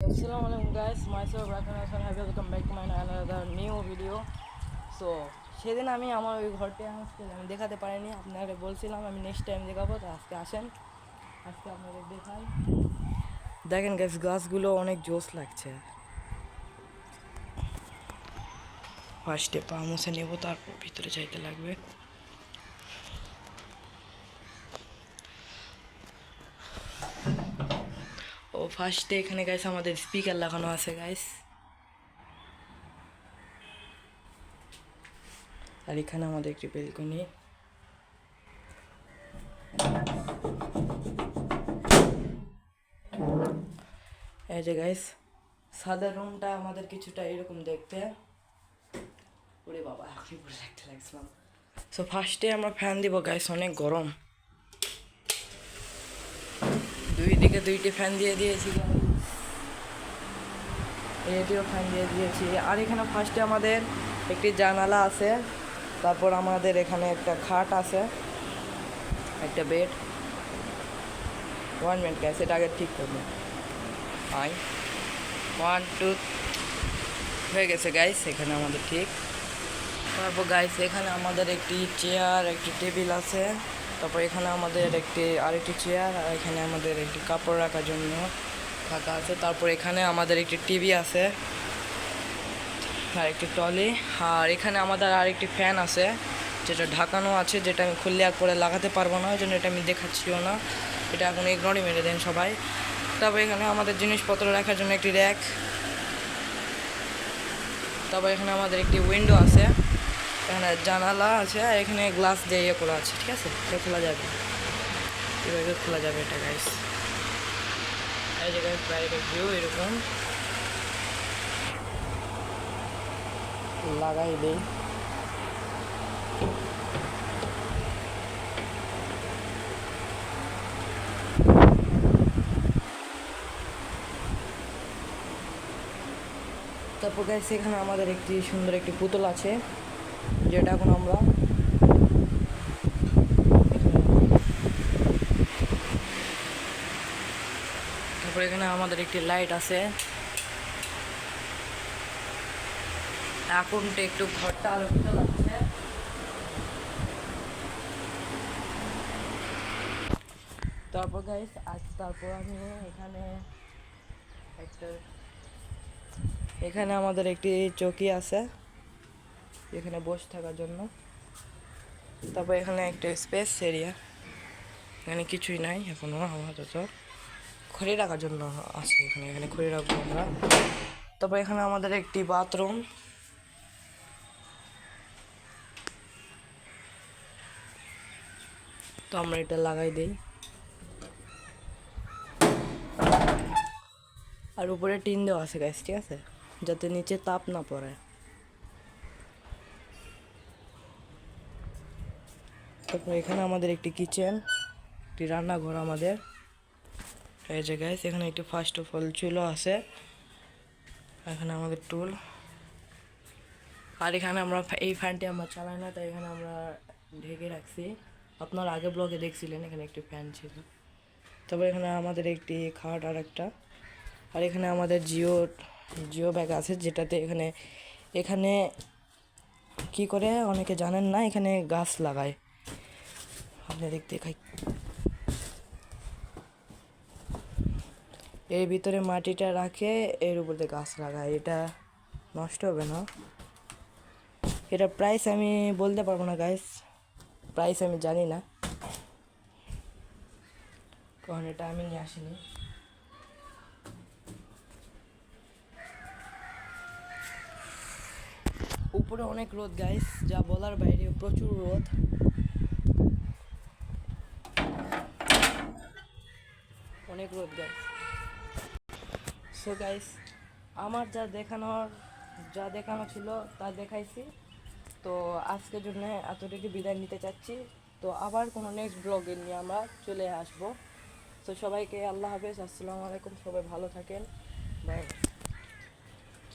Assalamualaikum guys, myself Rakan Hasan have welcome back to my another new video. So সেদিন আমি আমার ওই ঘরটা আমি দেখাতে পারিনি, আপনারা বলছিলাম আমি নেক্সট টাইম দেখাবো, তো আজকে আসেন, আজকে আপনাদের দেখাই। দেখেন গাছ, গাছগুলো অনেক জোস লাগছে। ফার্স্টে পা মুছে নেবো, তারপর ভিতরে যাইতে লাগবে। ও ফার্স্টে এখানে গাইস আমাদের স্পিকার লাগানো আছে গাইস, আর এখানে আমাদের একটি বেলকনি। এই যে গাইস সাদা রুমটা আমাদের কিছুটা এরকম দেখতে। ওরে বাবা, এখন পুরো দেখতে লাগছিলাম। সো ফার্স্টে আমরা ফ্যান দিব গাইস, অনেক গরম, দুই দিকে দুইটি ফ্যান দিয়ে দিয়েছি, এটিও ফ্যান দিয়ে দিয়েছি। আর এখানে ফার্স্টে আমাদের একটি জানালা আছে, তারপর আমাদের এখানে একটা খাট আছে, একটা বেড। 1 মিনিট গাইস, এটা আগে ঠিক করবো। 1 2 হয়ে গেছে গাইস, এখানে আমাদের ঠিক। তারপর গাইস এখানে আমাদের একটি চেয়ার, একটি টেবিল আছে, তারপর এখানে আমাদের আরেকটি চেয়ার, আর এখানে আমাদের একটি কাপড় রাখার জন্য ফাঁকা আছে। তারপর এখানে আমাদের একটি টিভি আছে আর একটি টলি, আর এখানে আমাদের আরেকটি ফ্যান আছে যেটা ঢাকানো আছে, যেটা আমি খুললে আর পরে লাগাতে পারবো না, ওই জন্য এটা আমি দেখাচ্ছিও না, এটা এখন ইগনোরই মেরে দেন সবাই। তারপর এখানে আমাদের জিনিসপত্র রাখার জন্য একটি র্যাক। তারপর এখানে আমাদের একটি উইন্ডো আছে, এখানে জানালা আছে, আর এখানে গ্লাস দিয়ে ইয়ে করা আছে, ঠিক আছে, এটা খোলা যাবে, এভাবে খোলা যাবে এটা গাইস। এই যে গাইস বাইরের ভিউ এরকম লাগাই দেই। তারপর গাইস এখানে আমাদের একটি সুন্দর একটি পুতুল আছে, যেটা এখন আমরা তারপর এখানে আমাদের একটি লাইট আছে। এখন একটু ঘরটা আলোকিত লাগছে। তারপর গাইস তারপর আমি এখানে আমাদের একটি চৌকি আছে এখানে বসে থাকার জন্য। তারপর এখানে একটা স্পেস এরিয়া, এখানে কিছুই নাই এখনো, আপাতত খড়ি রাখার জন্য আছে, এখানে খড়ি রাখবো আমরা। তারপর এখানে আমাদের একটি বাথরুম, তো আমরা এটা লাগাই দিই। আর উপরে টিন দেওয়া আছে গাইস, ঠিক আছে, যাতে নিচে তাপ না পড়ে। তারপর এখানে আমাদের একটি কিচেন, একটি রান্নাঘর আমাদের। এই যে গাইস এখানে একটি ফার্স্ট অফ অল চুলো আছে, এখানে আমাদের টুল। আর এখানে আমরা এই ফ্যানটি আমরা চালাই না, তাই এখানে আমরা ঢেকে রাখছি। আপনারা আগে ব্লগে দেখছিলেন এখানে একটি ফ্যান ছিল। তারপর এখানে আমাদের একটি খাট আর একটা, আর এখানে আমাদের জিও ব্যাগ আছে, যেটাতে এখানে কি করে অনেকে জানেন না, এখানে গাছ লাগায়, আপনাদের দেখাই। এর ভিতরে মাটিটা রাখে, এর উপরে গাছ লাগায়, এটা নষ্ট হবে না। এটা প্রাইস আমি বলতে পারবো না গাইস, প্রাইস আমি জানি না, কারণ এটা আমি নিয়ে আসিনি। উপরে অনেক রোদ গাইস, যা বলার বাইরে, প্রচুর রোদ, অনেক রোদ গাইস। সো গাইস আমার যা দেখানো ছিল তা দেখাইছি, তো আজকের জন্য এতটুকু বিদায় নিতে চাচ্ছি। তো আবার কোনো নেক্সট ব্লগে নিয়ে আমরা চলে আসবো। তো সবাইকে আল্লাহ হাফেজ, আসসালামু আলাইকুম, সবাই ভালো থাকেন, বাই।